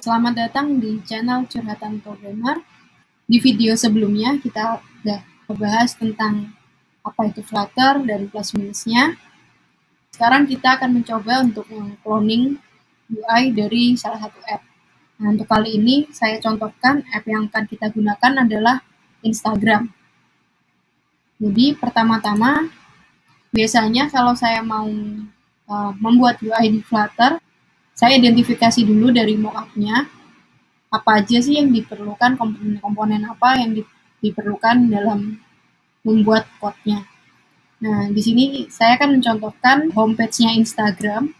Selamat datang di channel Curhatan Programmer. Di video sebelumnya kita sudah membahas tentang apa itu Flutter dan plus minusnya. Sekarang kita akan mencoba untuk cloning UI dari salah satu app. Nah, untuk kali ini saya contohkan app yang akan kita gunakan adalah Instagram. Jadi pertama-tama, biasanya kalau saya mau membuat UI di Flutter, saya identifikasi dulu dari mockup-nya, apa aja sih yang diperlukan, komponen-komponen apa yang diperlukan dalam membuat code-nya. Nah, di sini saya akan mencontohkan homepage-nya Instagram.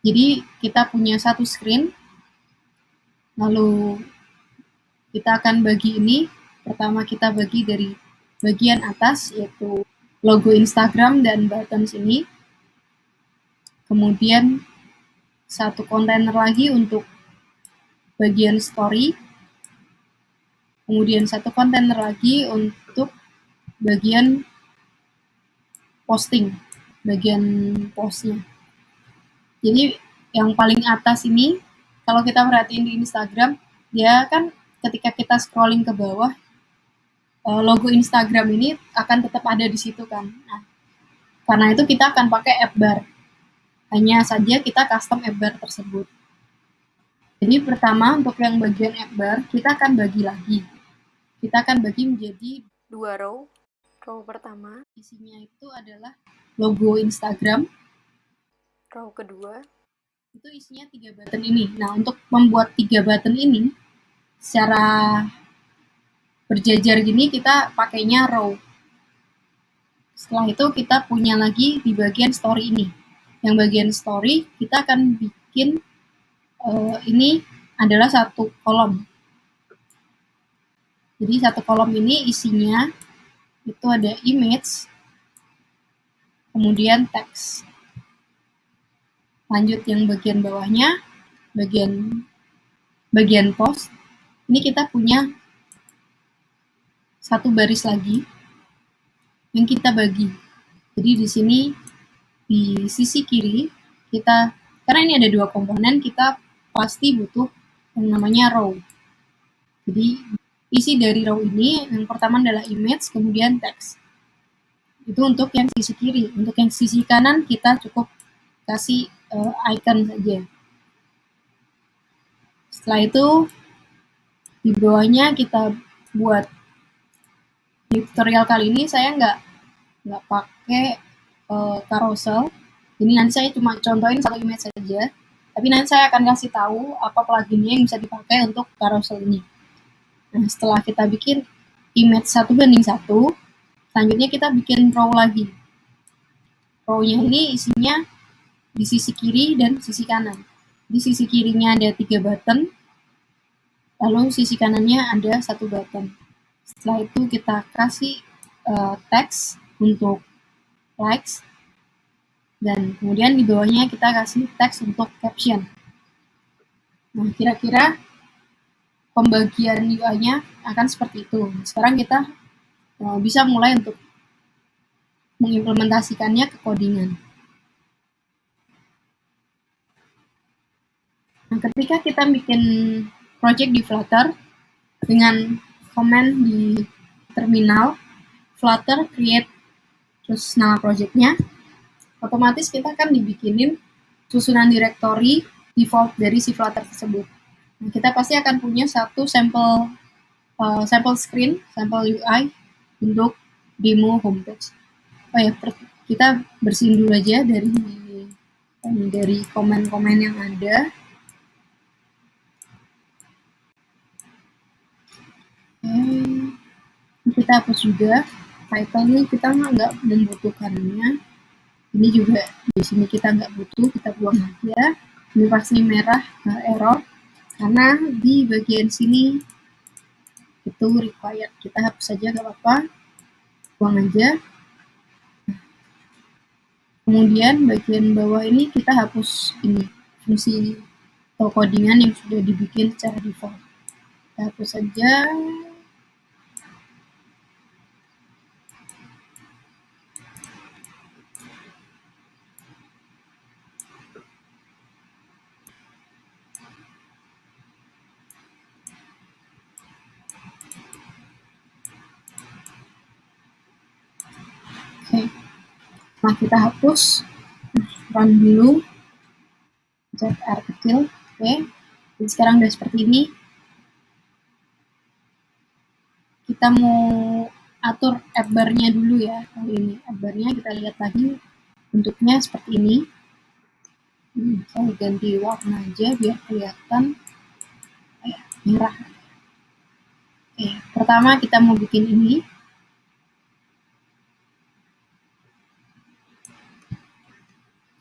Jadi, kita punya satu screen, lalu kita akan bagi ini. Pertama kita bagi dari bagian atas, yaitu logo Instagram dan buttons ini. Kemudian satu kontainer lagi untuk bagian story. Kemudian satu kontainer lagi untuk bagian posting, bagian postnya. Jadi yang paling atas ini, kalau kita perhatiin di Instagram, dia kan ketika kita scrolling ke bawah, logo Instagram ini akan tetap ada di situ kan. Nah, karena itu kita akan pakai app bar. Hanya saja kita custom app bar tersebut. Jadi pertama untuk yang bagian app bar, kita akan bagi lagi. Kita akan bagi menjadi 2 row. Row pertama isinya itu adalah logo Instagram. Row kedua itu isinya 3 button ini. Nah, untuk membuat 3 button ini secara berjajar gini kita pakainya row. Setelah itu kita punya lagi di bagian story ini. Yang bagian story kita akan bikin ini adalah satu kolom. Jadi satu kolom ini isinya itu ada image, kemudian teks. Lanjut yang bagian bawahnya, bagian post. Ini kita punya satu baris lagi yang kita bagi. Jadi di sini di sisi kiri kita, karena ini ada 2 komponen, kita pasti butuh yang namanya row. Jadi isi dari row ini yang pertama adalah image, kemudian teks. Itu untuk yang sisi kiri. Untuk yang sisi kanan kita cukup kasih icon saja. Setelah itu di bawahnya kita buat, di tutorial kali ini saya nggak pakai carousel. Ini nanti saya cuma contohin satu image saja, tapi nanti saya akan kasih tahu apa pluginnya yang bisa dipakai untuk carousel ini. Nah, setelah kita bikin image 1:1, selanjutnya kita bikin row lagi. Row-nya ini isinya di sisi kiri dan sisi kanan. Di sisi kirinya ada 3 button, lalu sisi kanannya ada 1 button. Setelah itu kita kasih teks untuk likes, dan kemudian di bawahnya kita kasih teks untuk caption. Nah, kira-kira pembagian UI-nya akan seperti itu. Sekarang kita bisa mulai untuk mengimplementasikannya ke codingan. Nah, ketika kita bikin project di Flutter dengan command di terminal Flutter create terus nama projectnya, otomatis kita akan dibikinin susunan directory default dari si Flutter tersebut. Nah, kita pasti akan punya satu sampel screen, sampel UI untuk demo homepage. Oh ya, kita bersihin dulu aja dari komen-komen yang ada. Kita hapus juga. Title ini kita nggak membutuhkannya. Ini juga di sini kita nggak butuh, kita buang aja. Ini pasti merah error karena di bagian sini itu required. Kita hapus saja, nggak apa-apa, buang aja. Kemudian bagian bawah ini kita hapus ini fungsi atau codingan yang sudah dibikin secara default. Kita hapus saja. Nah, kita hapus, run dulu, ZR kecil, oke. Jadi sekarang udah seperti ini. Kita mau atur app bar-nya dulu ya. Kali ini app bar-nya kita lihat lagi, bentuknya seperti ini. Saya ganti warna aja biar kelihatan merah. Oke, pertama kita mau bikin ini.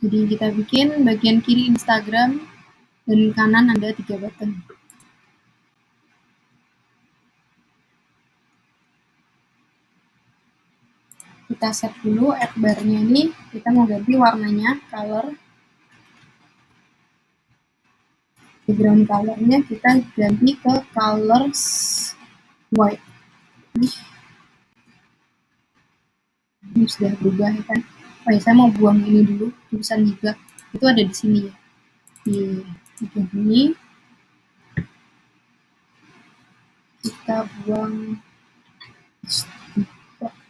Jadi kita bikin bagian kiri Instagram dan kanan ada 3 button. Kita set dulu app bar-nya ini, kita mau ganti warnanya, color. Background color-nya kita ganti ke colors white. Ini sudah berubah ya kan. Oh ya, saya mau buang ini dulu, tulisan debug itu ada di sini ya, di bagian ini. Kita buang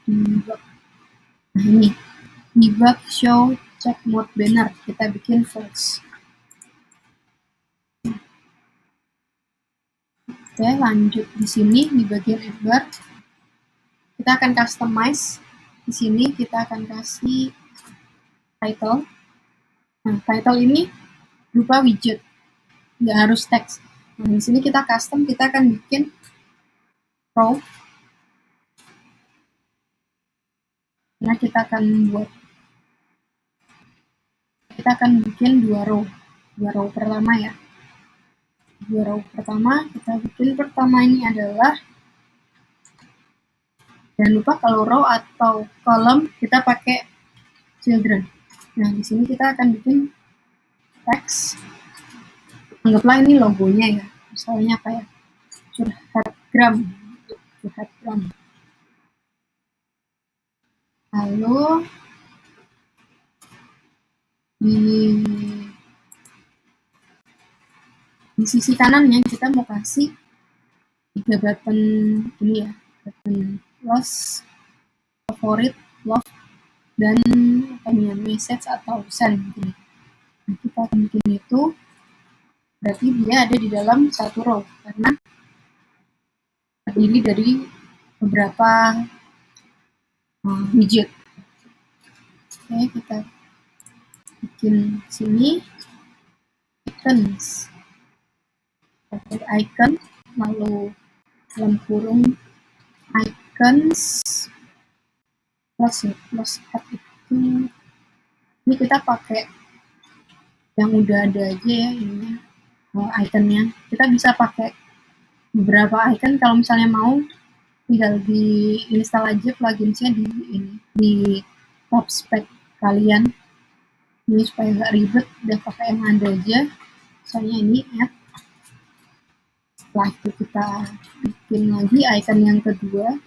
debug. Nah ini debug show check mode banner, kita bikin false. Oke, lanjut di sini di bagian app bar kita akan customize. Di sini kita akan kasih title. Nah, title ini berupa widget, nggak harus teks. Nah, di sini kita custom, kita akan bikin row. Nah, kita akan bikin 2 row pertama ya. 2 row pertama kita bikin, pertama ini adalah, jangan lupa kalau row atau kolom kita pakai children. Nah, di sini kita akan bikin teks. Anggaplah ini logonya ya, misalnya kayak curhatgram. Lalu di sisi kanannya kita mau kasih 3 button ini ya, button plus, favorit, love, dan message atau send gitu. Nah, kita akan bikin itu, berarti dia ada di dalam satu row karena terdiri dari beberapa widget. Oke, kita bikin sini icons, icon, lalu dalam kurung icons plus add itu. Ini kita pakai yang udah ada aja ya ininya, iconnya. Kita bisa pakai beberapa icon, kalau misalnya mau tinggal di install aja pluginsnya di top spec kalian. Ini supaya nggak ribet, udah pakai yang ada aja. Misalnya ini ya. Setelah itu kita bikin lagi icon yang kedua.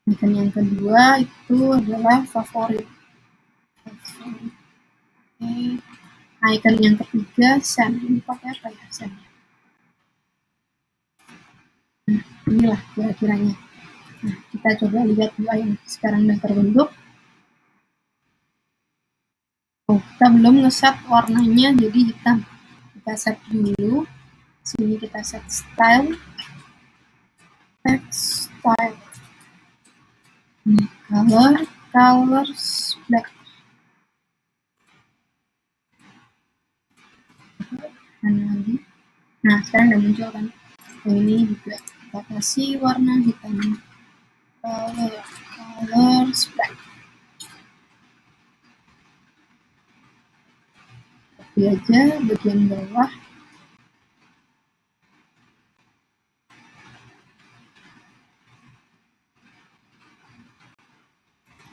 Icon yang kedua itu adalah favorit. Oke. Icon yang ketiga send. Ini pakai apa ya send? Nah, inilah kira-kiranya. Nah, kita coba lihat UI yang sekarang udah terbentuk. Oh, kita belum ngeset warnanya jadi hitam. Kita set dulu. Sini kita set style. Text style. Colors black. Lagi. Nah, sekarang udah muncul kan. Ini juga kita kasih warna hitam. Colors black. Copy aja bagian bawah.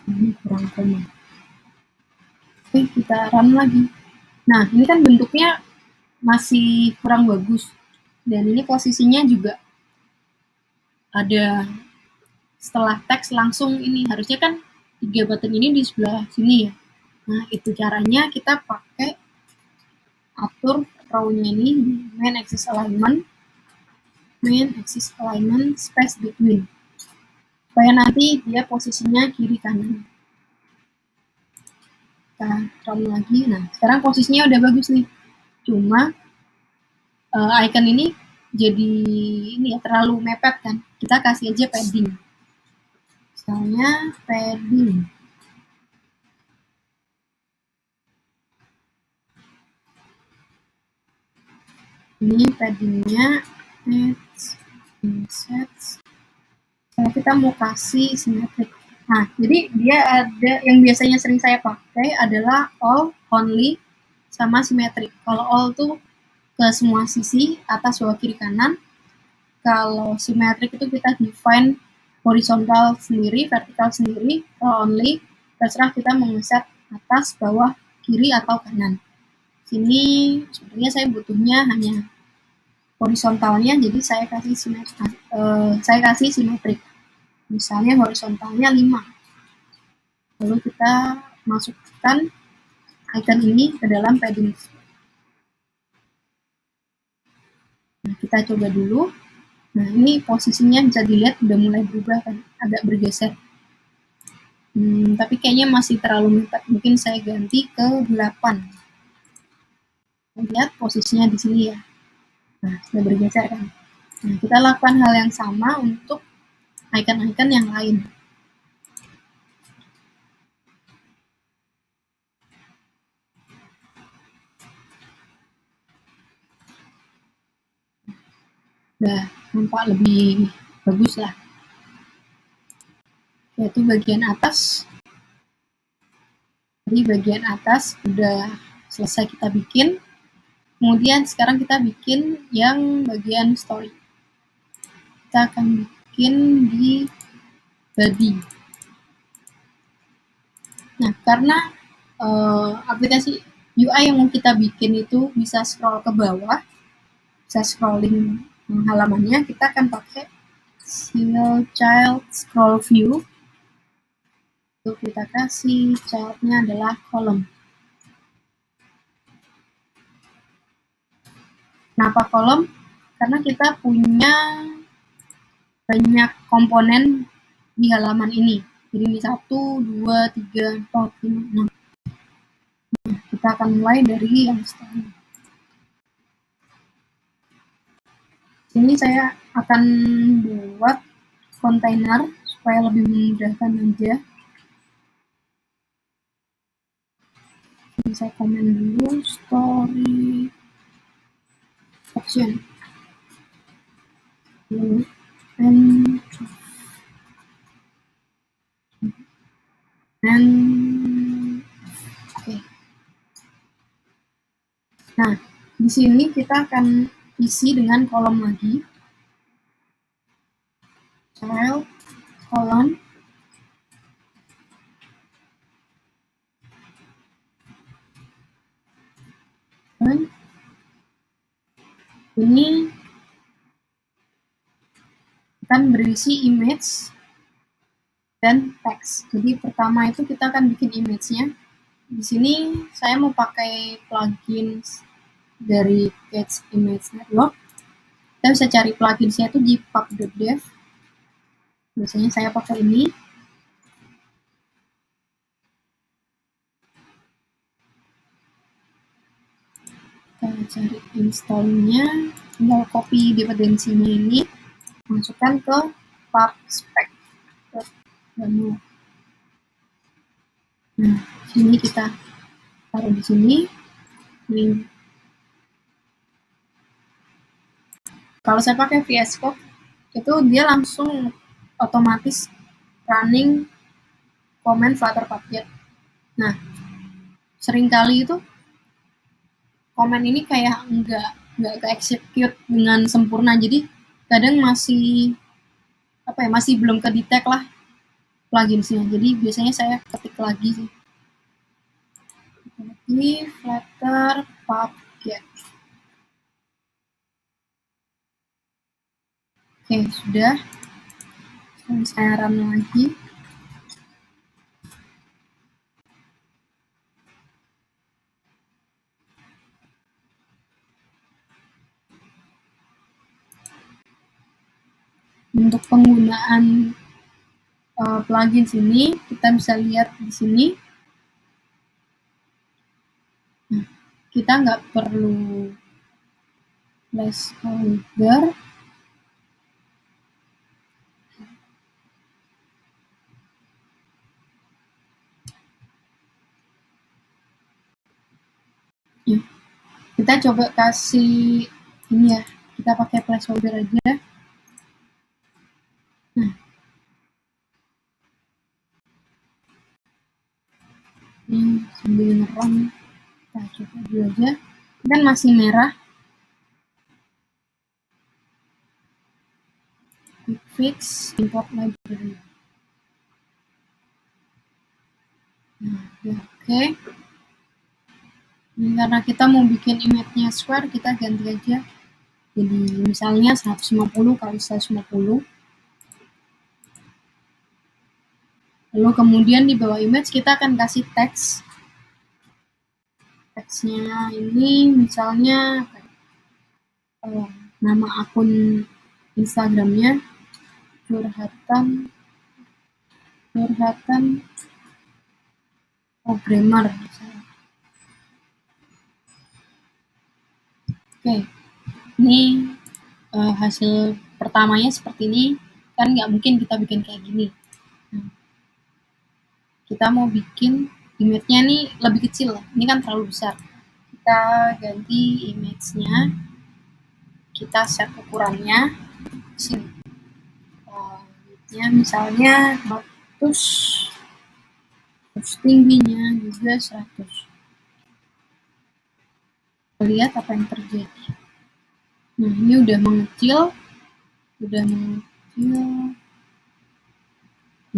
Ini kurang koma. Oke, kita run lagi. Nah, ini kan bentuknya masih kurang bagus. Dan ini posisinya juga ada setelah teks langsung ini. Harusnya kan 3 button ini di sebelah sini ya. Nah, itu caranya kita pakai atur row-nya ini, main axis alignment space between. supaya nanti dia posisinya kiri kanan. Kita run lagi. Nah, sekarang posisinya udah bagus nih. Cuma icon ini jadi ini ya terlalu mepet kan. Kita kasih aja padding. Misalnya padding. Ini paddingnya insets. Kalau kita mau kasih simetrik. Nah, jadi dia ada yang biasanya sering saya pakai adalah all, only, sama simetrik. Kalau all tuh ke semua sisi, atas, bawah, kiri, kanan. Kalau simetrik itu kita define horizontal sendiri, vertikal sendiri. Kalau only, terserah kita mau ngeset atas, bawah, kiri, atau kanan. Sini sebenarnya saya butuhnya hanya horizontalnya, jadi saya kasih simetrik. Misalnya horizontalnya 5. Lalu kita masukkan icon ini ke dalam padding. Nah, kita coba dulu. Nah, ini posisinya bisa dilihat udah mulai berubah kan, agak bergeser. Tapi kayaknya masih terlalu mepet. Mungkin saya ganti ke 8. Lihat posisinya di sini ya. Nah, sudah bergeser kan. Nah, kita lakukan hal yang sama untuk icon-icon yang lain. Udah nampak lebih bagus lah. Yaitu bagian atas. Jadi bagian atas udah selesai kita bikin. Kemudian sekarang kita bikin yang bagian story. Kita akan bikin di body. Nah, karena aplikasi UI yang mau kita bikin itu bisa scroll ke bawah, bisa scrolling halamannya, kita akan pakai child scroll view. Untuk kita kasih childnya adalah column. Kenapa column? Karena kita punya banyak komponen di halaman ini. Jadi ini 1, 2, 3, 4, 5, 6. Nah, kita akan mulai dari yang sekarang. Sini saya akan buat kontainer supaya lebih memudahkan aja. Jadi saya komen dulu story option. Oke. Nah, di sini kita akan isi dengan kolom lagi. Child, colon, dan ini akan berisi image dan teks. Jadi pertama itu kita akan bikin image-nya. Di sini saya mau pakai plugin dari Catch Image Network. Kita bisa cari plugin-nya itu di pub.dev. Biasanya saya pakai ini. Kita cari install-nya, tinggal copy dependensinya ini, masukkan ke pubspec. Nah, sini kita taruh di sini. Ini. Kalau saya pakai VS Code, itu dia langsung otomatis running command Flutter Packet. Nah, seringkali itu command ini kayak nggak ke-execute dengan sempurna. Jadi kadang masih masih belum ke-detect lah plugins-nya. Jadi biasanya saya ketik lagi sih. Ini Flutter Packet. Oke, sudah. Saya run lagi. Untuk penggunaan plugin sini, kita bisa lihat di sini. Nah, kita nggak perlu placeholder. Ya, kita coba kasih ini ya, kita pakai placeholder aja. Nah, ini sambil ngerem, kita coba dulu aja. Ini kan masih merah. Quick fix, import library. Nah, ya, oke. Ini karena kita mau bikin image-nya square, kita ganti aja. Jadi misalnya 150 kali 150. Lalu kemudian di bawah image kita akan kasih teks. Teksnya ini misalnya nama akun Instagramnya curhatan programmer misalnya. Oke, ini hasil pertamanya seperti ini. Kan nggak mungkin kita bikin kayak gini. Nah, kita mau bikin image-nya nih lebih kecil. Ini kan terlalu besar. Kita ganti image-nya. Kita set ukurannya di sini. Misalnya 100, terus tingginya juga 100. Lihat apa yang terjadi. Nah, ini udah mengecil. Nah,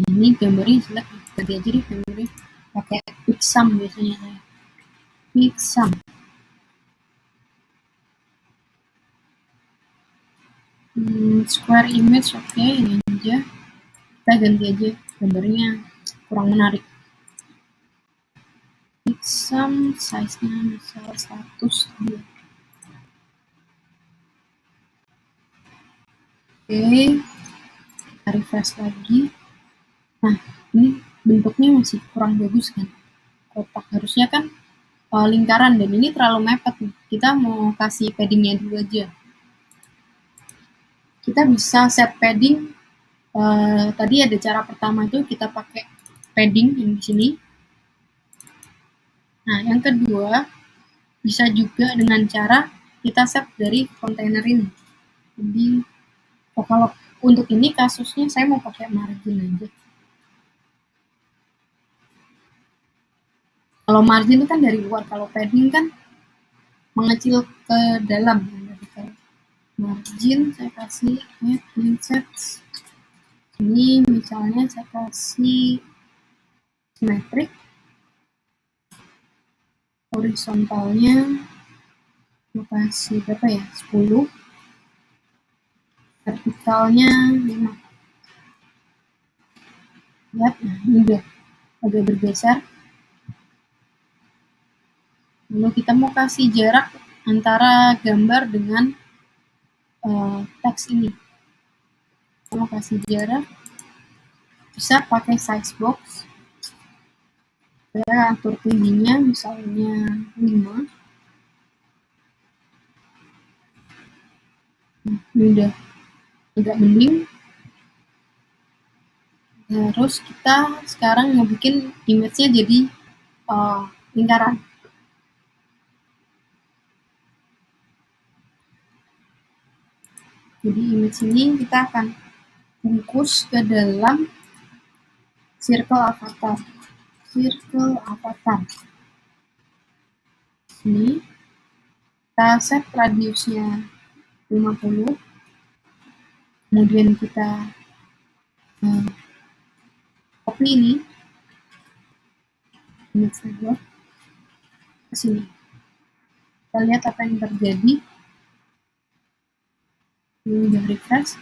ini gambarnya jelek. Ganti aja deh gambarnya. Pakai Pixam biasanya saya. Pixam. Square image, oke, ini aja. Kita ganti aja gambarnya, kurang menarik. Pixam, size-nya misal 100. Oke, kita refresh lagi. Nah, ini bentuknya masih kurang bagus kan, kotak. Harusnya kan lingkaran, dan ini terlalu mepet nih. Kita mau kasih paddingnya dulu aja. Kita bisa set padding. Tadi ada cara pertama itu kita pakai padding yang di sini. Nah, yang kedua bisa juga dengan cara kita set dari kontainer ini. Jadi kalau untuk ini kasusnya saya mau pakai margin aja. Kalau margin itu kan dari luar, kalau padding kan mengecil ke dalam. Margin saya kasih insert. Ini misalnya saya kasih symmetric. Horizontalnya saya kasih berapa ya? 10. Vertikalnya 5. Lihat, nah ini udah agak bergeser. Lalu kita mau kasih jarak antara gambar dengan teks ini. Kita mau kasih jarak, bisa pakai size box. Saya atur tingginya misalnya 5. Nah, ini udah agak mending. Terus kita sekarang mau bikin image-nya jadi lingkaran. Jadi image ini kita akan bungkus ke dalam circle avatar. Ini kita set radiusnya 50. Kemudian kita copy ini image ke sini. Kita lihat apa yang terjadi. Ini udah refresh,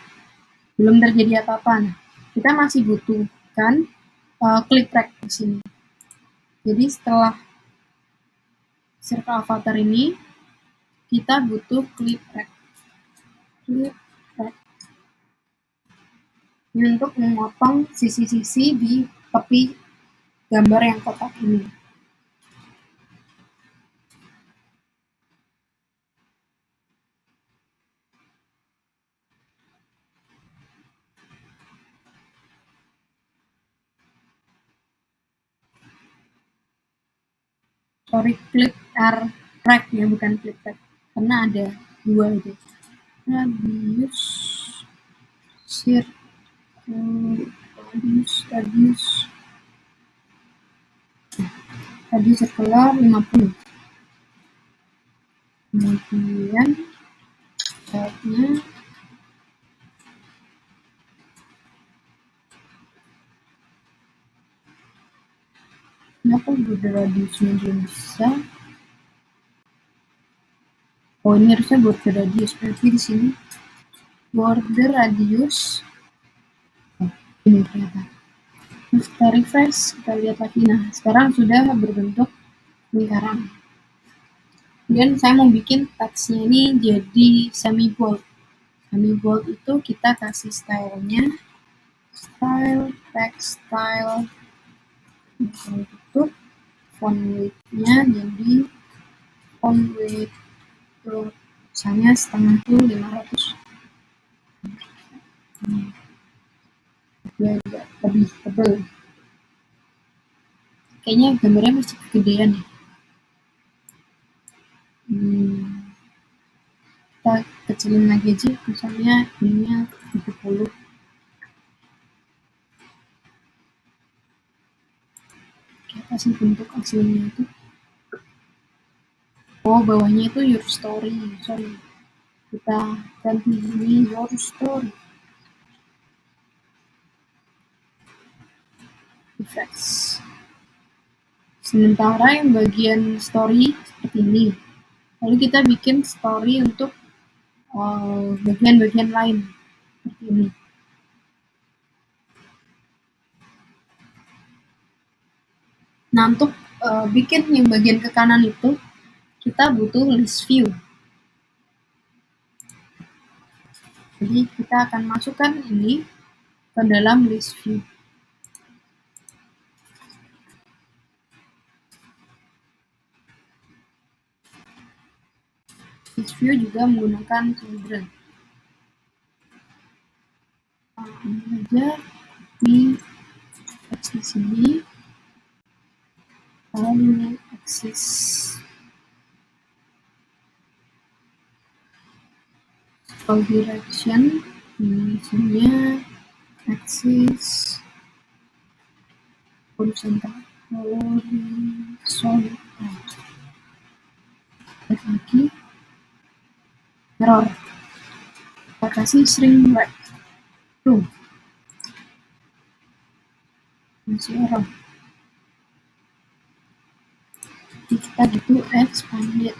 belum terjadi apa-apa. Nah, kita masih butuhkan clip rect di sini. Jadi setelah circle avatar ini, kita butuh clip rect. Ini untuk memotong sisi-sisi di tepi gambar yang kotak ini. Sorry, klik rect ya, bukan klik rect, karena ada dua itu. Radius, radius circular 50. Kemudian catnya kenapa border radiusnya belum bisa? Oh, ini harusnya border radius, berarti di sini border radius. Oh, ini ternyata. Kita refresh, kita lihat lagi. Nah, sekarang sudah berbentuk lingkaran. Kemudian saya mau bikin teksnya ini jadi semi bold. Semi bold itu kita kasih stylenya, style, text style, tutup, font weight-nya jadi font weight misalnya setengah tuh 500. Dia agak lebih tebal. Kayaknya gambarnya masih kegedean ya. Kita kecilin lagi aja, misalnya ininya 70. Apa sih bentuk aslinya itu? Oh, bawahnya itu your story. Sorry, kita ganti ini your story. Refresh. Sementara yang bagian story seperti ini. Lalu kita bikin story untuk bagian-bagian lain seperti ini. Nah, untuk bikin yang bagian ke kanan itu kita butuh list view. Jadi kita akan masukkan ini ke dalam list view. List view juga menggunakan children. Ini aja di teks di sini. Lalu axis scroll direction, misalnya axis horizontal. Lagi error. Kita kasih string right. Tuh. Masih error. Jadi kita butuh expanded.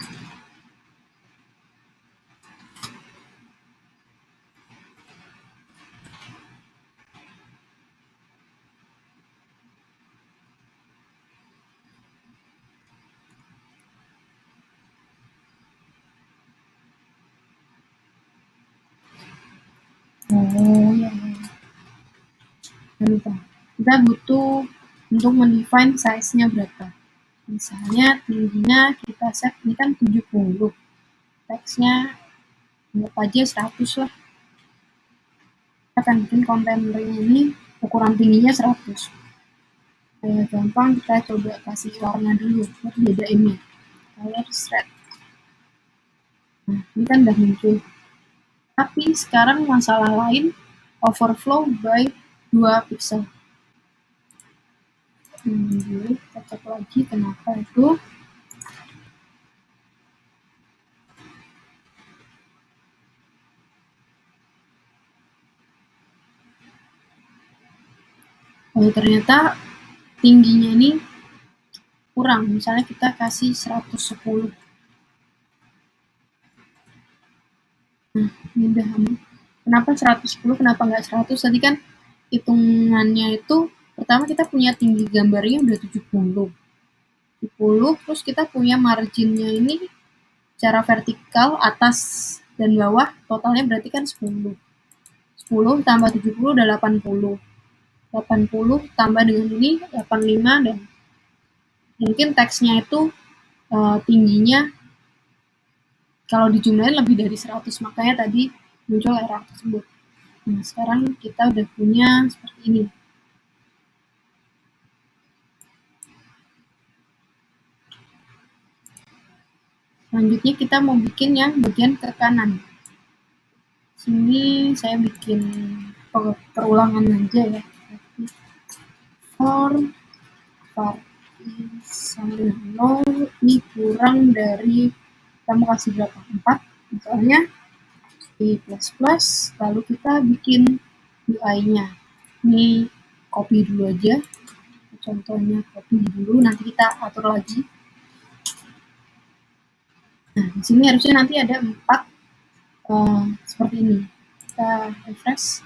Oh ya, lupa. Kita butuh untuk mendefine size-nya berapa. Misalnya tingginya kita set ini kan 70. Teksnya anggap aja 100 lah. Kita akan bikin kontenernya ini ukuran tingginya 100. Gampang, kita coba kasih warna dulu buat bedainnya. Color red. Nah, ini kan udah muncul. Tapi sekarang masalah lain, overflow by 2 pixel. Dulu kita cek lagi kenapa itu. Oh, ternyata tingginya ini kurang. Misalnya kita kasih 110. Nah, ini udah kenapa 110, kenapa nggak 100? Tadi kan hitungannya itu pertama kita punya tinggi gambarnya udah 70, terus kita punya marginnya ini secara vertikal atas dan bawah totalnya berarti kan 10 10 tambah 70 udah 80. 80 tambah dengan ini 85, dan mungkin teksnya itu tingginya kalau dijumlahin lebih dari 100, makanya tadi muncul error tersebut. Nah, sekarang kita udah punya seperti ini. Selanjutnya kita mau bikin yang bagian ke kanan. Sini saya bikin perulangan aja ya. For var sama dengan 0, ini kurang dari, kita mau kasih berapa? 4 misalnya, di plus, lalu kita bikin UI-nya. Ini copy dulu aja, contohnya copy dulu, nanti kita atur lagi. Nah, di sini harusnya nanti ada 4 seperti ini. Kita refresh.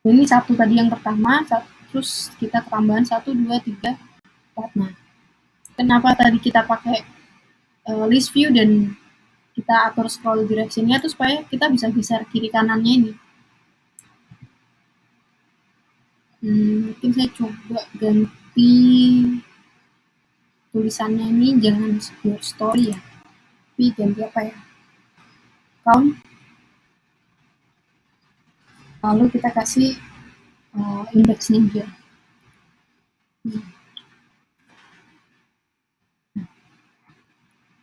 Ini satu tadi yang pertama, terus kita tambahan 1, 2, 3, 4. Nah, kenapa tadi kita pakai list view dan kita atur scroll direction-nya tuh supaya kita bisa geser kiri kanannya ini. Mungkin saya coba ganti tulisannya ini, jangan your story ya, tapi ganti apa ya, count, lalu kita kasih indeksnya aja.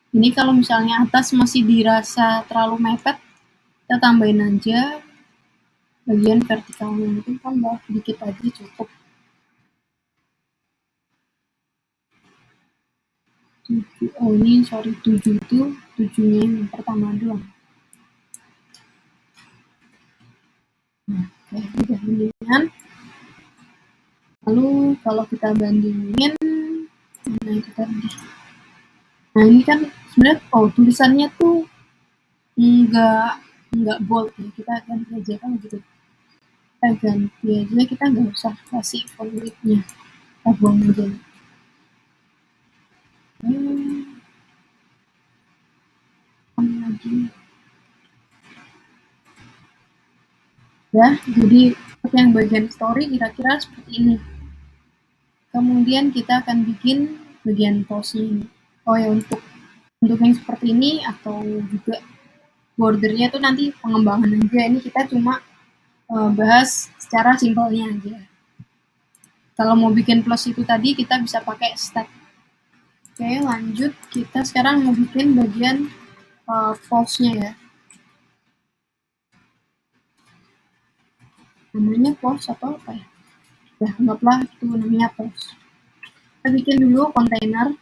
Ini kalau misalnya atas masih dirasa terlalu mepet, kita tambahin aja bagian vertikalnya, mungkin tambah dikit aja cukup. 7, oh ini sorry, 7 itu 7-nya yang pertama doang. Nah, udah mendingan. Lalu kalau kita bandingin, nah itu tadi. Nah ini kan sebenarnya tulisannya tuh nggak bold ya, kita ganti aja kan gitu. Kita ganti aja, kita nggak usah kasih font width-nya, kita buang aja. Lagi. Ya, jadi yang bagian story kira-kira seperti ini. Kemudian kita akan bikin bagian post-nya ini. Oh ya, untuk yang seperti ini atau juga bordernya itu nanti pengembangan aja. Ini kita cuma bahas secara simpelnya aja. Kalau mau bikin plus itu tadi kita bisa pakai step. Oke, lanjut. Kita sekarang mau bikin bagian post-nya ya. Namanya post atau apa ya? Ya, anggaplah itu namanya post. Kita bikin dulu kontainer.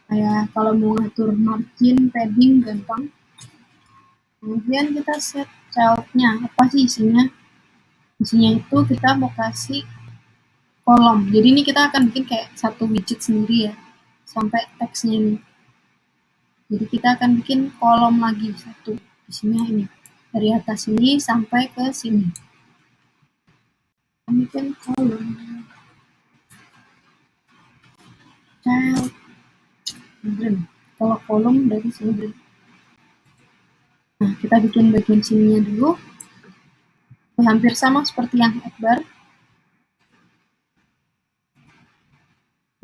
Kayak kalau mau ngatur margin, padding, gampang. Kemudian kita set child-nya. Apa sih isinya? Isinya itu kita mau kasih kolom. Jadi ini kita akan bikin kayak satu widget sendiri ya, sampai teksnya ini. Jadi kita akan bikin kolom lagi satu. Isinya ini. Dari atas ini sampai ke sini. Kita bikin kolom. Child. Kalau kolom dari sini. Nah, kita bikin bagian sininya dulu. Hampir sama seperti yang Akbar.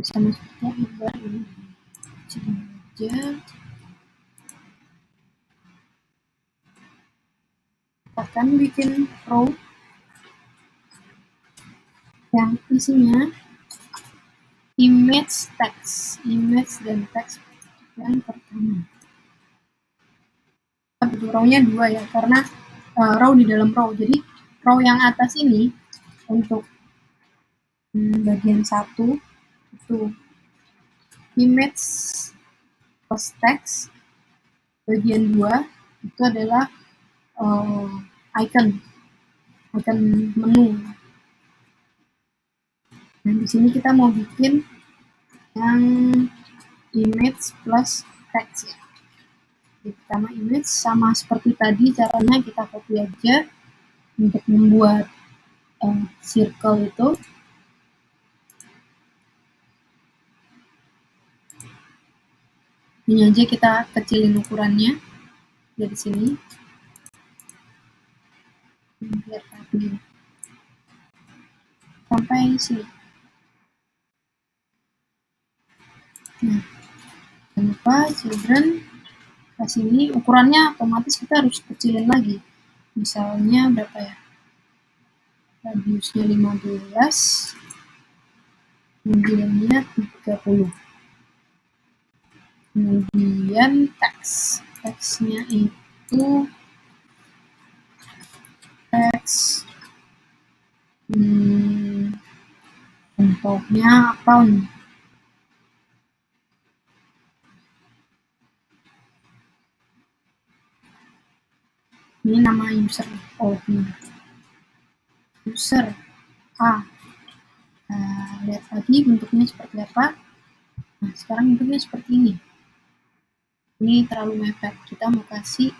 Sama seperti yang Akbar ini. Sini aja. Akan bikin row yang isinya image text, image dan text yang pertama. Butuh row-nya 2 ya, karena row di dalam row. Jadi row yang atas ini untuk bagian 1 itu image plus text, bagian 2 itu adalah icon menu. Nah, di sini kita mau bikin yang image plus text ya. Jadi, pertama image sama seperti tadi, caranya kita copy aja untuk membuat circle itu. Ini aja kita kecilin ukurannya dari sini. sampai sini. Nah, jangan lupa children kasih ini ukurannya otomatis kita harus kecilin lagi. Misalnya berapa ya? Radiusnya 15, kemudiannya 30. Kemudian teksnya itu teks bentuknya account. Ini nama user. Oh, ini user A. Nah, lihat lagi bentuknya seperti apa. Nah, sekarang bentuknya seperti ini. Ini terlalu mepet. Kita mau kasih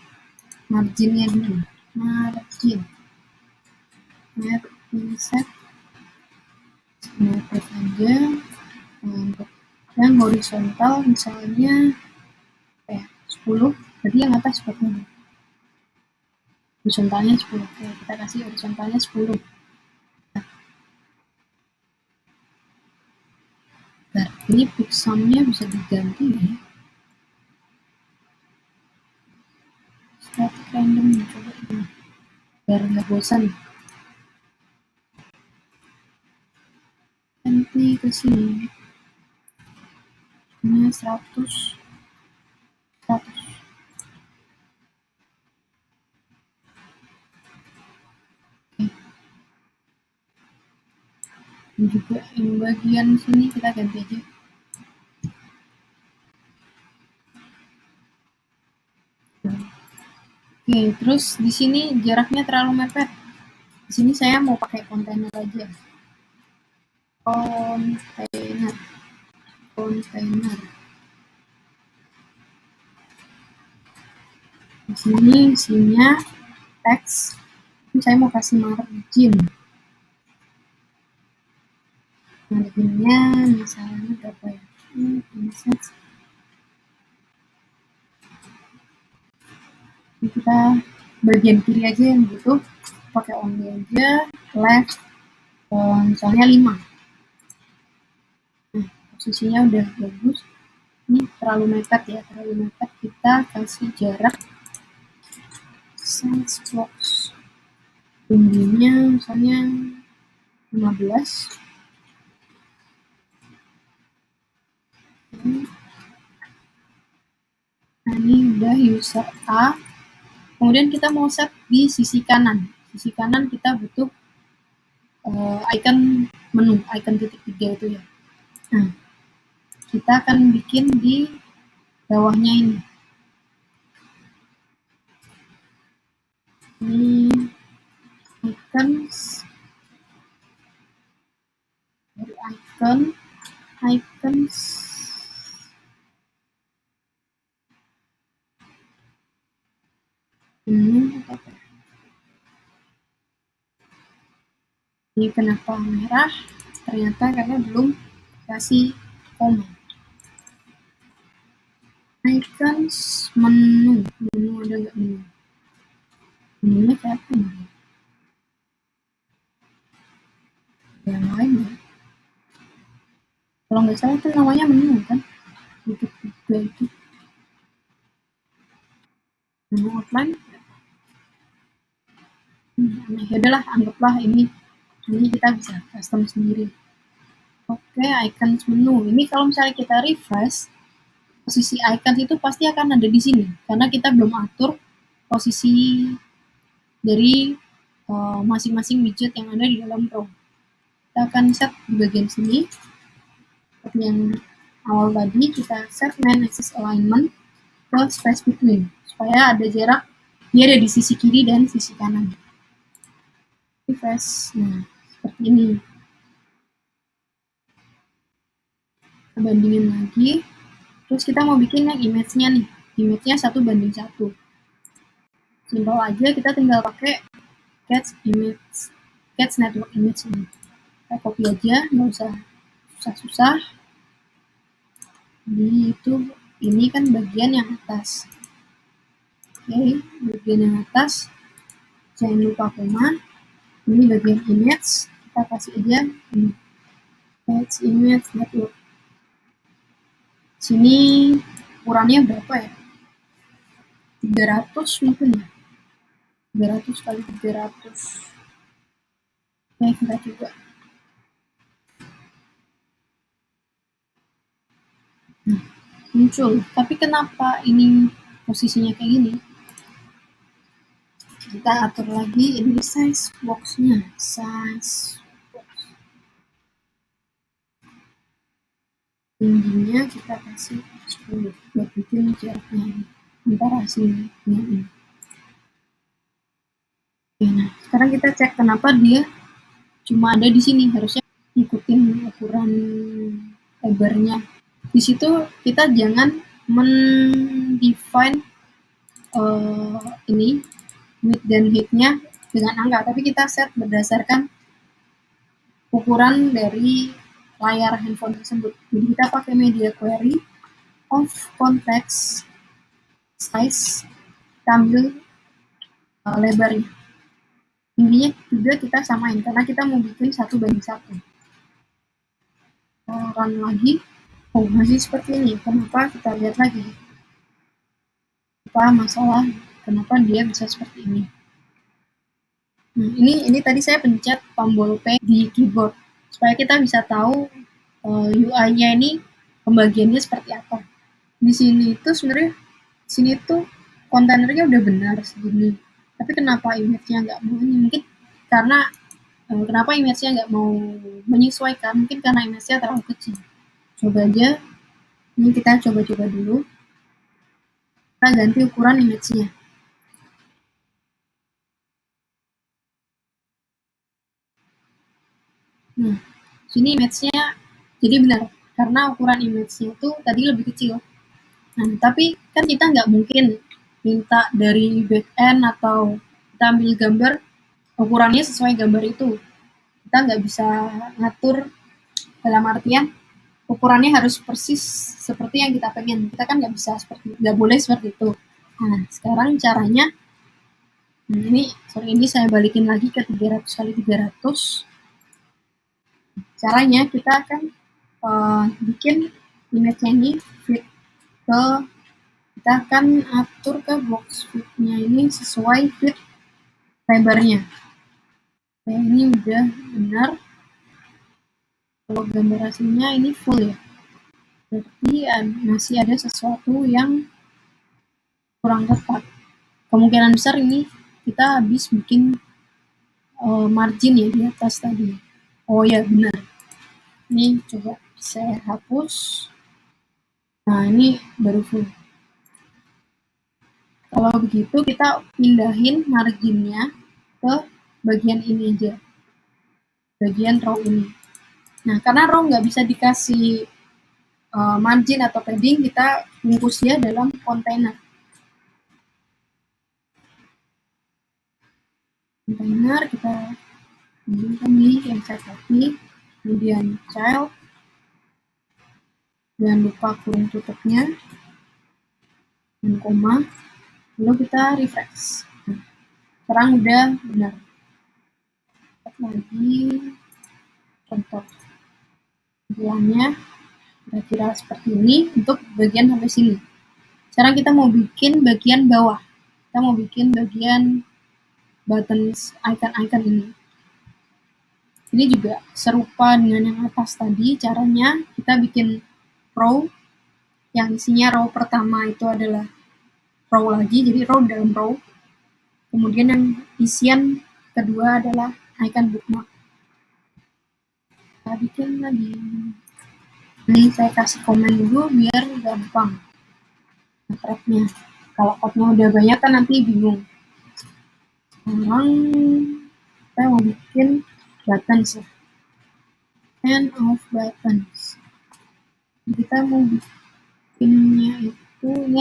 marginnya dulu. Margin set mepet aja. Untuk yang horizontal misalnya 10. Jadi yang atas seperti ini. Horizontalnya 10. Oke, kita kasih horizontalnya 10. Nah, ini pixelnya bisa diganti ya. Static random, coba ini. Biar nggak bosan. Ganti ke sini. Ini 100. Dan juga yang bagian sini kita ganti aja. Oke, terus di sini jaraknya terlalu mepet. Di sini saya mau pakai kontainer aja. Kontainer. Di sini isinya teks. Saya mau kasih margin. Marginnya misalnya berapa ya? Kita bagian kiri aja yang gitu, pakai only aja, left misalnya 5. Nah, posisinya udah bagus. Ini terlalu mepet ya, kita kasih jarak size box tingginya misalnya 15. Nah, ini udah user A. Kemudian kita mau set di sisi kanan. Sisi kanan kita butuh icon menu, icon titik 3 itu ya. Nah, kita akan bikin di bawahnya ini. Ini icons dari icons ini kenapa merah? Ternyata karena belum kasih koma. Icons menu ada nggak menu? Menunya kayak apa nih? Yang lain ya? Kalau nggak salah itu namanya menu kan? Itu juga itu. Menu outline. Ya udahlah, anggaplah ini kita bisa custom sendiri. Oke, icons menu. Ini kalau misalnya kita refresh, posisi icon itu pasti akan ada di sini karena kita belum atur posisi dari masing-masing widget yang ada di dalam Chrome. Kita akan set di bagian sini seperti yang awal tadi, kita set main axis alignment ke space between supaya ada jarak, dia ada di sisi kiri dan sisi kanan. Refresh. Nah, seperti ini. Kita bandingin lagi. Terus kita mau bikin yang image-nya nih. Image-nya 1:1. Simpel aja, kita tinggal pakai Catch network image ini. Kita copy aja, nggak usah susah-susah. Jadi itu, ini kan bagian yang atas. Oke, bagian yang atas. Jangan lupa koma. Ini bagian image. kita kasih aja ini page image network. Sini ukurannya berapa ya, 300 mungkin ya, 300 kali 300. Kita coba. Nah, muncul. Tapi kenapa ini posisinya kayak gini? Kita atur lagi ini size box-nya. Size box. Tingginya kita kasih 10 buat bikin jaraknya ini antara sini dengan ini. Oke, nah sekarang kita cek kenapa dia cuma ada di sini, harusnya ikutin ukuran lebarnya. Di situ kita jangan mendefine ini width dan height-nya dengan angka, tapi kita set berdasarkan ukuran dari layar handphone tersebut. Jadi kita pakai media query of context size, kita ambil lebarnya. Tingginya juga kita samain karena kita mau bikin 1:1. Run lagi. Oh, masih seperti ini. Kenapa? Kita lihat lagi. Apa masalah? Kenapa dia bisa seperti ini? Nah, ini tadi saya pencet tombol P di keyboard supaya kita bisa tahu UI-nya ini pembagiannya seperti apa. Di sini itu sebenarnya sini tuh kontainernya udah benar segini. Tapi kenapa image-nya nggak mau ini? Mungkin karena kenapa image-nya nggak mau menyesuaikan? Mungkin karena image-nya terlalu kecil. Coba aja. Ini kita coba-coba dulu. Kita ganti ukuran image-nya. Nah, sini image-nya jadi benar. Karena ukuran image-nya itu tadi lebih kecil. Nah, tapi kan kita nggak mungkin minta dari back-end atau kita ambil gambar, ukurannya sesuai gambar itu. Kita nggak bisa ngatur dalam artian ukurannya harus persis seperti yang kita pengen. Kita kan nggak bisa nggak boleh seperti itu. Nah, sekarang caranya, ini saya balikin lagi ke 300 kali 300. Caranya kita akan bikin image-nya ini fit ke, kita akan atur ke box fit-nya ini sesuai fit lebarnya. Oke, ini udah benar. Kalau gambar aslinya ini full ya. Berarti masih ada sesuatu yang kurang tepat. Kemungkinan besar ini kita habis bikin margin ya di atas tadi. Oh ya, benar. Ini coba saya hapus. Nah, ini baru full. Kalau begitu kita pindahin marginnya ke bagian ini aja. Bagian row ini. Nah, karena row nggak bisa dikasih margin atau padding, kita bungkus dia dalam kontainer. Kontainer kita ini yang saya copy, kemudian child, jangan lupa kurung tutupnya, dan koma, lalu kita refresh. Nah, sekarang udah benar. Lihat lagi contoh tampilannya kira-kira seperti ini untuk bagian sampai sini. Sekarang kita mau bikin bagian bawah. Kita mau bikin bagian buttons icon-icon ini. Ini juga serupa dengan yang atas tadi. Caranya kita bikin row yang isinya row pertama itu adalah row lagi, jadi row dalam row. Kemudian yang isian kedua adalah icon bookmark. Kita bikin lagi. Ini saya kasih komen dulu biar gampang tracknya. Kalau code-nya udah banyak kan nanti bingung. Sekarang kita mau bikin buttons ya. End of buttons. Kita mau bikinnya itu ini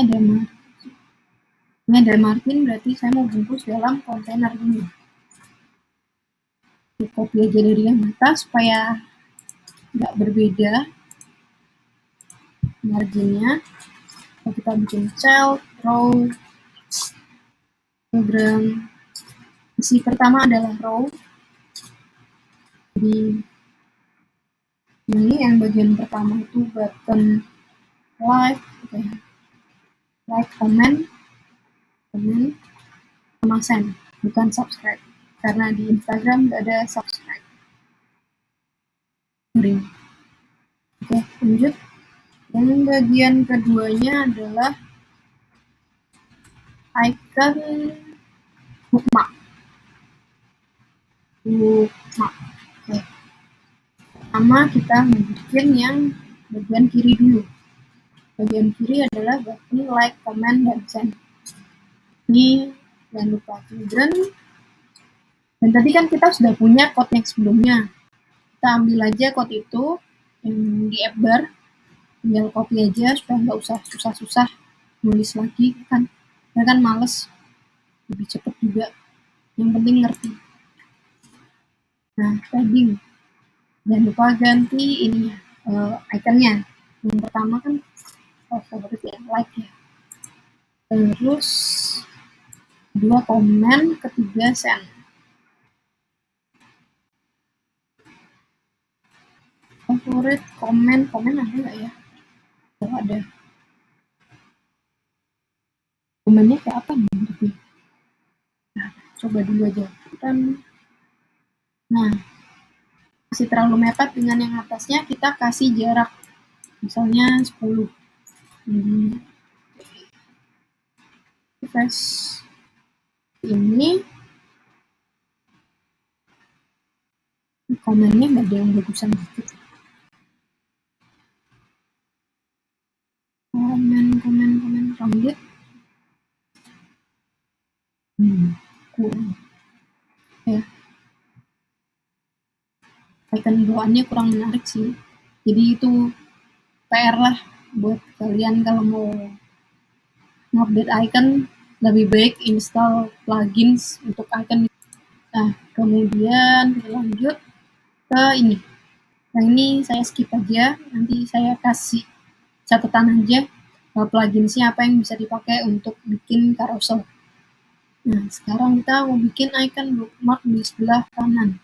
ada margin, berarti saya mau bungkus dalam kontainer ini. Copy aja dari yang atas supaya nggak berbeda marginnya. Kita bikin child, row, program. Isi pertama adalah row. Jadi ini yang bagian pertama itu button like, like, comment, sama send, bukan subscribe. Karena di Instagram nggak ada subscribe. Oke, lanjut. Yang bagian keduanya adalah icon bookmark. Oke. Pertama kita bikin yang bagian kiri dulu. Bagian kiri adalah button like, comment, dan send. Ini jangan lupa children. Dan tadi kan kita sudah punya code yang sebelumnya. Kita ambil aja code itu yang di app bar, tinggal copy aja supaya nggak usah susah-susah nulis lagi kan. Ya kan males, lebih cepet juga. Yang penting ngerti. Nah, padding. Jangan lupa ganti ini ikonnya. Yang pertama kan favorit ya, like ya. Terus kedua komen, ketiga send. Favorit komen ada nggak ya? Oh, ada. Komennya kayak apa nih? Nah, coba dulu aja. Nah, masih terlalu mepet dengan yang atasnya, kita kasih jarak. Misalnya 10. Refresh ini komennya nggak ada yang bagusan dikit. Komen lanjut. Kurang. Ya. Icon bawaannya kurang menarik sih. Jadi itu PR lah buat kalian kalau mau ngupdate icon, lebih baik install plugins untuk icon. Nah, kemudian kita lanjut ke ini. Yang ini saya skip aja, nanti saya kasih catatan aja pluginsnya apa yang bisa dipakai untuk bikin carousel. Nah, sekarang kita mau bikin icon bookmark di sebelah kanan.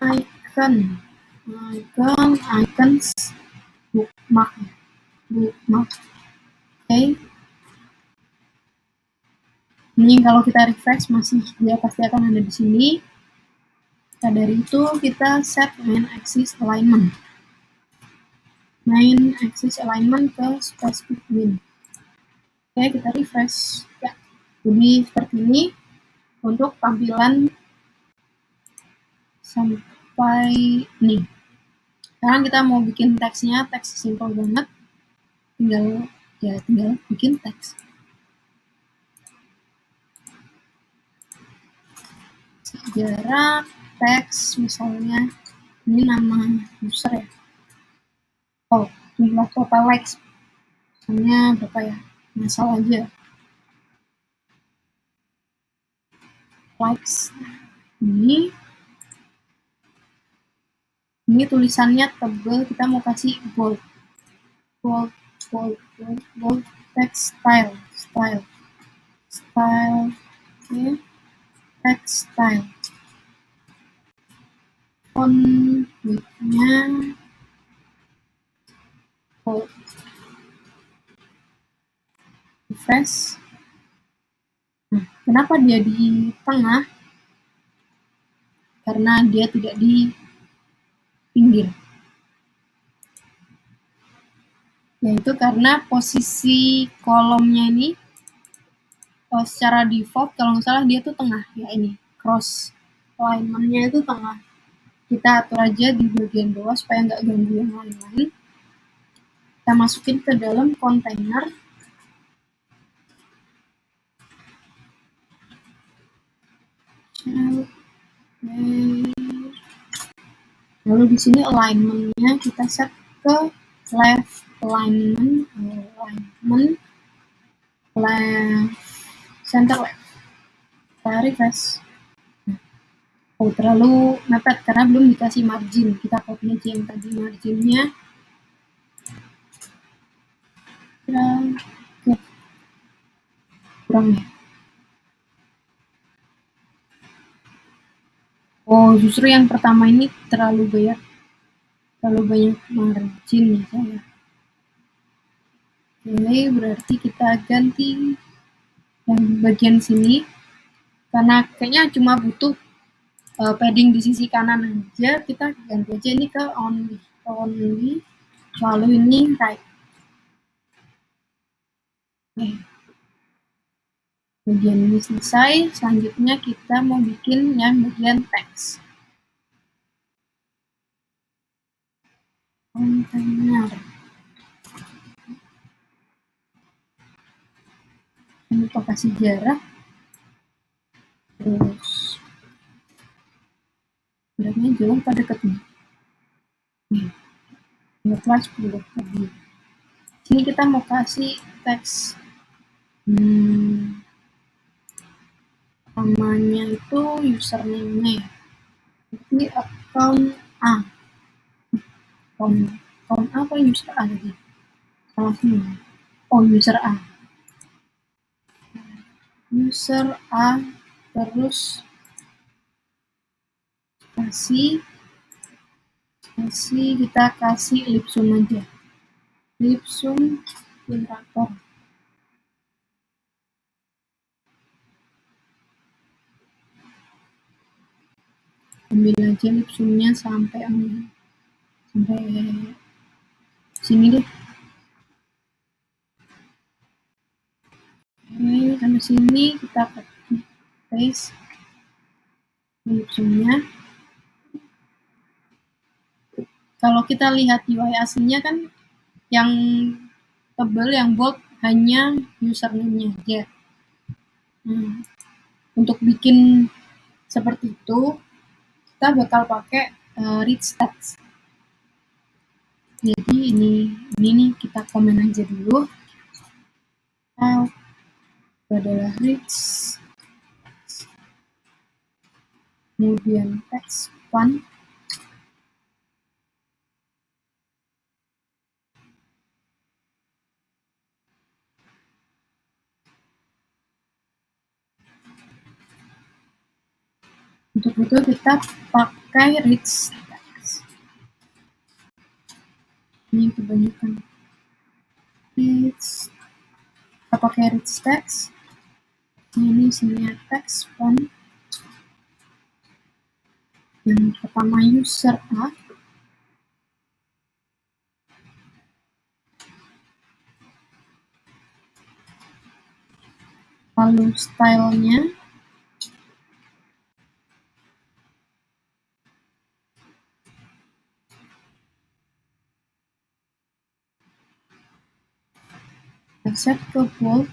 Icons, bookmark. Oke. Ini kalau kita refresh masih dia pasti akan ada di sini. Nah, dari itu kita set main axis alignment. Main axis alignment ke specific min. Oke, kita refresh. Ya. Jadi seperti ini untuk tampilan sampai nih. Sekarang kita mau bikin teksnya, teks simple banget. Tinggal bikin teks. Jarak teks misalnya ini nama user ya. Oh, jumlah total likes misalnya berapa ya? Misal aja likes ini tulisannya tebel, kita mau kasih bold text style oke. Text style font width-nya bold. Refresh. Nah, kenapa dia di tengah? Karena dia tidak di pinggir. Yaitu karena posisi kolomnya ini secara default kalau nggak salah dia tuh tengah ya, ini cross alignment-nya itu tengah. Kita atur aja di bagian bawah supaya nggak ganggu yang lain-lain. Kita masukin ke dalam kontainer. Lalu di sini alignment-nya kita set ke left alignment, left, center left. Kita refresh. Oh, terlalu mepet karena belum dikasih margin. Kita copy aja yang tadi marginnya. Kurang ya. Oh, justru yang pertama ini terlalu banyak margin ya saya. Oke, berarti kita ganti yang bagian sini karena kayaknya cuma butuh padding di sisi kanan aja, kita ganti aja ini ke only, lalu ini right. Oke. Bagian ini selesai, selanjutnya kita mau bikin yang bagian teks. Kontainer. Ini kasih jarak. Terus jaraknya jauh pada deket nih. Ngekelas 10 tadi. Sini kita mau kasih teks. Namanya itu username-nya ya. Ini account A. Account apa user A tadi? Salah semua. Oh, user A. User A terus kita kasih lipsum aja. Lipsum generator. Ambil aja lipsumnya sampai sini deh. Oke, sampai sini kita paste lipsumnya. Kalau kita lihat UI aslinya kan yang tebal, yang bold hanya username-nya aja. Untuk bikin seperti itu, kita bakal pakai rich text. Jadi ini nih kita komen aja dulu. Adalah rich, kemudian text font. Untuk itu kita pakai rich text. Ini kebanyakan rich. Kita pakai rich text. Ini isinya text font. Yang pertama user A. Lalu stylenya. Set ke bold.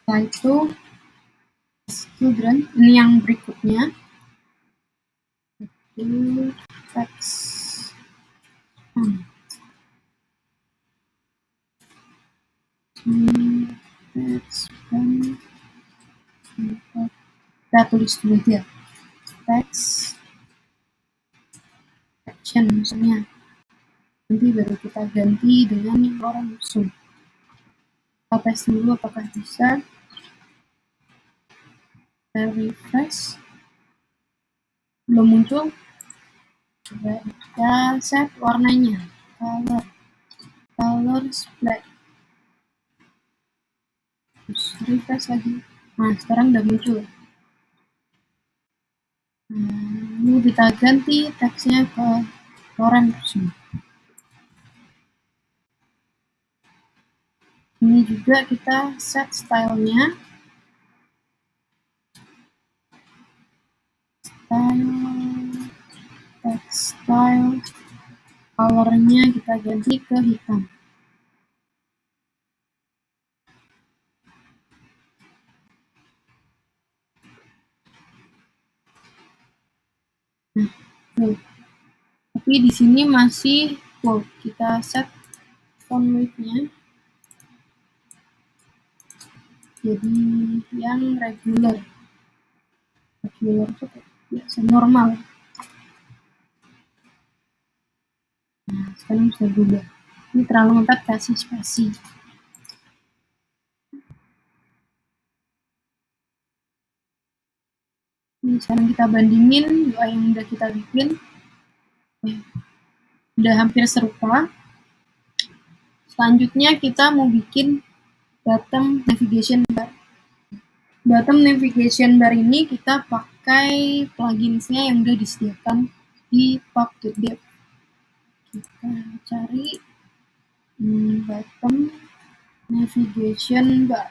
Setelah itu children, ini yang berikutnya itu text kita tulis dulu dia text action misalnya, nanti baru kita ganti dengan orang zoom. Kita tes dulu apakah bisa. Kita refresh, belum muncul. Coba kita set warnanya, color black, terus refresh lagi. Nah, sekarang udah muncul. Ini kita ganti teksnya ke orang zoom. Ini juga kita set stylenya. Style, colornya kita ganti ke hitam. Nah, tapi di sini masih bold. Kita set font weight-nya jadi yang regular itu biasa normal. Nah, sekarang sudah berubah. Ini terlalu ngetat, kasih spasi. Sekarang kita bandingin UI yang udah kita bikin. Udah hampir serupa. Selanjutnya kita mau bikin bottom navigation bar. Bottom navigation bar ini kita pakai pluginsnya yang udah disediakan di pub.dev. Kita cari bottom navigation bar.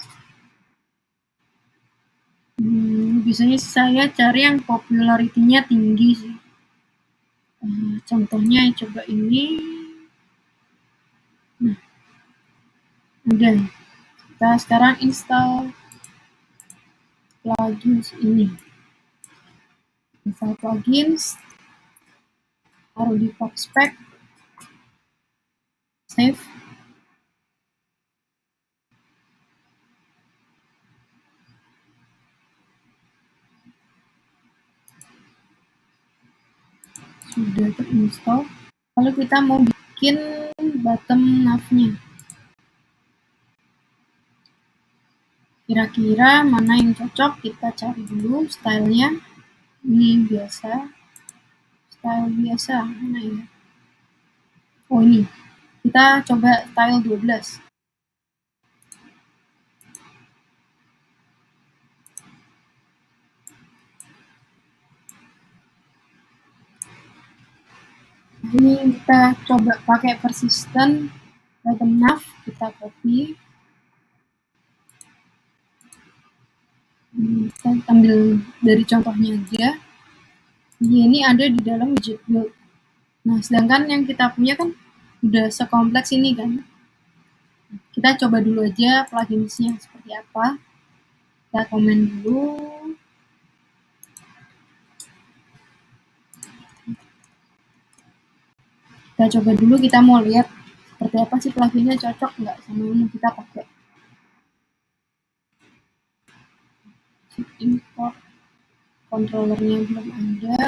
Biasanya saya cari yang popularity-nya tinggi sih. Contohnya coba ini. Nah, udah. Kita sekarang install plugins ini. Install plugins, taruh di PubSpec, save. Sudah terinstall. Lalu kita mau bikin bottom nav-nya. Kira-kira mana yang cocok, kita cari dulu stylenya. Ini biasa, style biasa, mana ya? Oh ini, kita coba style 12. Ini kita coba pakai persistent bottom nav, kita copy. Kita ambil dari contohnya aja. Ini ada di dalam widget build. Nah, sedangkan yang kita punya kan udah sekompleks ini kan. Kita coba dulu aja pluginsnya seperti apa. Kita komen dulu. Kita coba dulu, kita mau lihat seperti apa sih pluginnya, cocok nggak sama yang kita pakai. Import controllernya belum ada.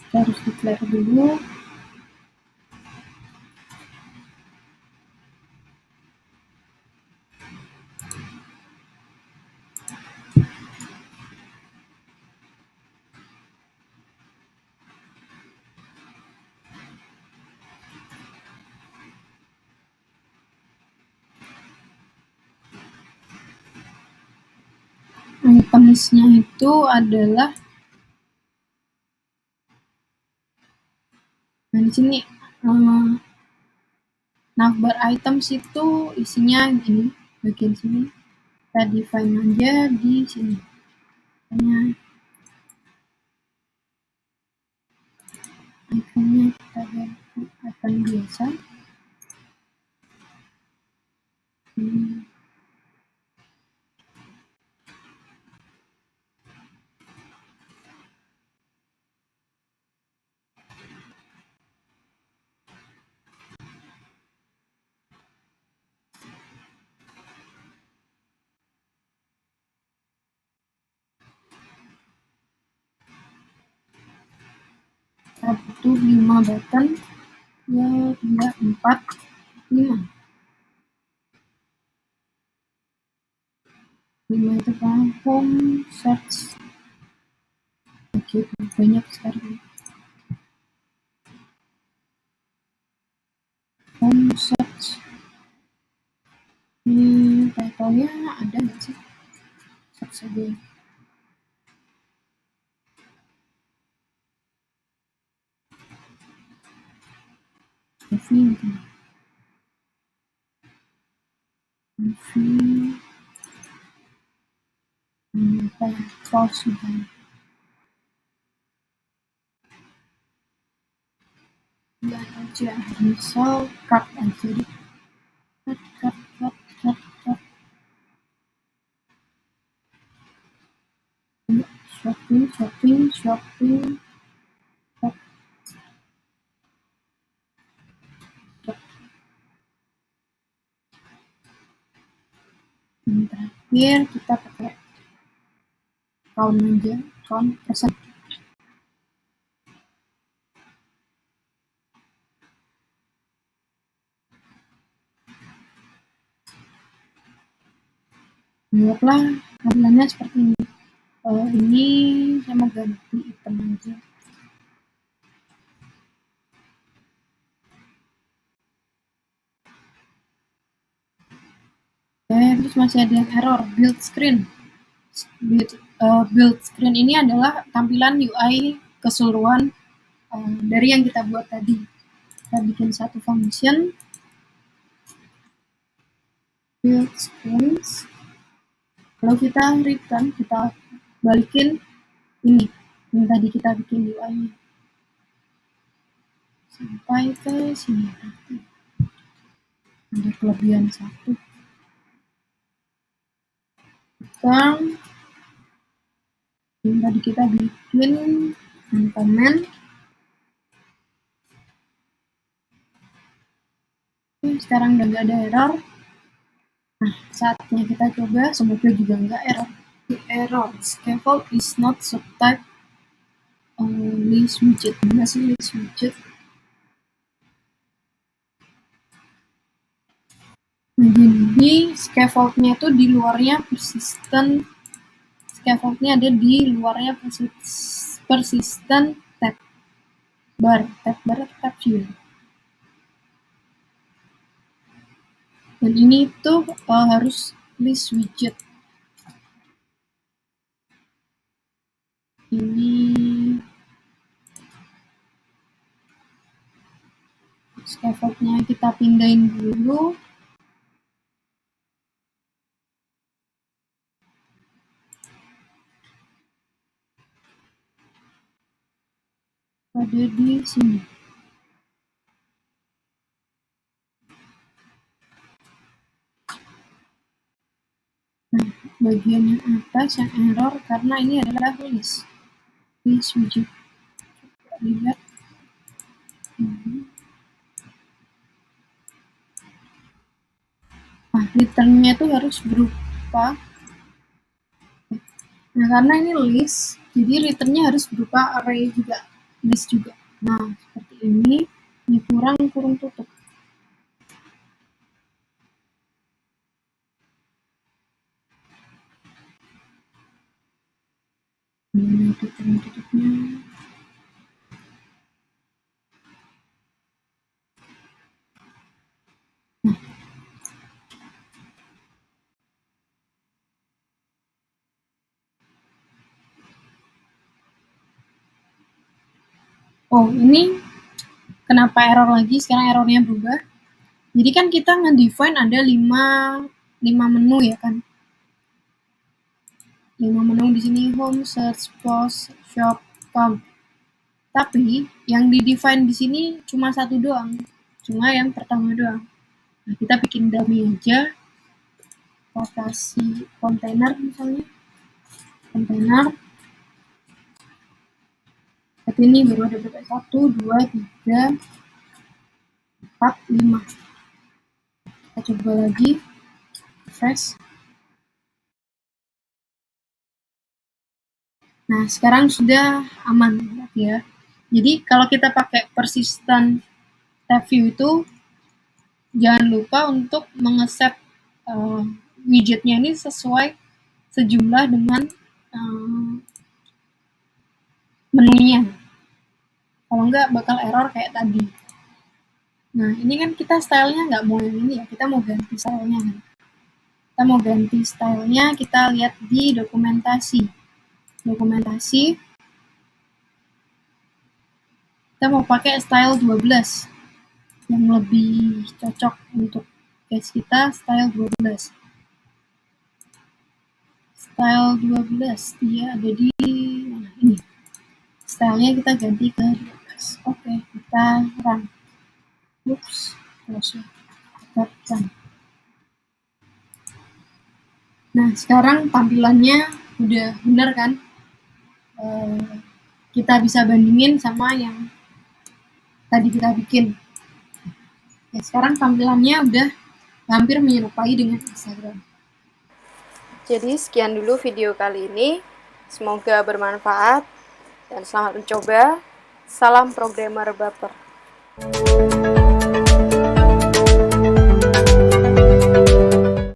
Kita harus declare dulu. Itemsnya itu adalah nah di sini navbar items itu isinya gini, bagian sini kita define aja di sini. Iconnya kita ganti icon biasa. Kita butuh 5 button, ya 2, 4, 5. 5 itu kan home, search. Oke, banyak sekali. Home, search. Ini title-nya ada nggak sih? Search aja. Movie. False juga. Enggak aja, misal cut aja deh. Cut. Shopping. Yang terakhir kita pakai count aja, count persen. Anggaplah tampilannya seperti ini. Ini saya mau ganti item aja. Terus masih ada yang error, build screen. Build screen ini adalah tampilan UI keseluruhan dari yang kita buat tadi. Kita bikin satu function, build screens. Kalau kita return, kita balikin ini yang tadi kita bikin UI-nya sampai ke sini. Ada kelebihan satu. Sekarang yang tadi kita bikin komen. Sekarang udah nggak ada error. Nah, saatnya kita coba, semoga juga nggak error. Error, scaffold is not subtype list widget. Masih list widget. Jadi scaffoldnya itu di luarnya persistent. Scaffoldnya ada di luarnya persistent tab bar atau tab view. Dan ini tuh harus list widget. Ini scaffoldnya kita pindahin dulu. Ada di sini. Nah, bagian yang atas yang error karena ini adalah list widget. Coba lihat. Nah, returnnya itu harus berupa. Nah, karena ini list, jadi returnnya harus berupa array juga, list juga. Nah, seperti ini kurung tutup. Ini kurung tutupnya. Nah. Oh, ini kenapa error lagi? Sekarang errornya berubah. Jadi kan kita nge-define ada 5 menu ya kan. 5 menu di sini, home, search, post, shop, com. Tapi yang di-define di sini cuma satu doang. Cuma yang pertama doang. Nah, kita bikin dummy aja. Kita kasih kontainer misalnya. Kontainer. Tapi ini baru ada berapa? 1, 2, 3, 4, 5. Kita coba lagi. Refresh. Nah, sekarang sudah aman ya. Jadi kalau kita pakai persistent tab view itu jangan lupa untuk mengeset widgetnya ini sesuai sejumlah dengan menunya. Kalau enggak bakal error kayak tadi. Nah, ini kan kita stylenya nggak mau yang ini ya, kita mau ganti stylenya kan. Kita mau ganti stylenya, kita lihat di dokumentasi. Kita mau pakai style 12 yang lebih cocok untuk case kita, style 12. Style 12 dia ada di ini. Stylenya kita ganti ke 12. Oke, kita run. Oops, close. Kita run. Nah, sekarang tampilannya udah bener kan? Kita bisa bandingin sama yang tadi kita bikin. Ya, sekarang tampilannya udah hampir menyerupai dengan Instagram. Jadi sekian dulu video kali ini. Semoga bermanfaat dan selamat mencoba. Salam programmer baper.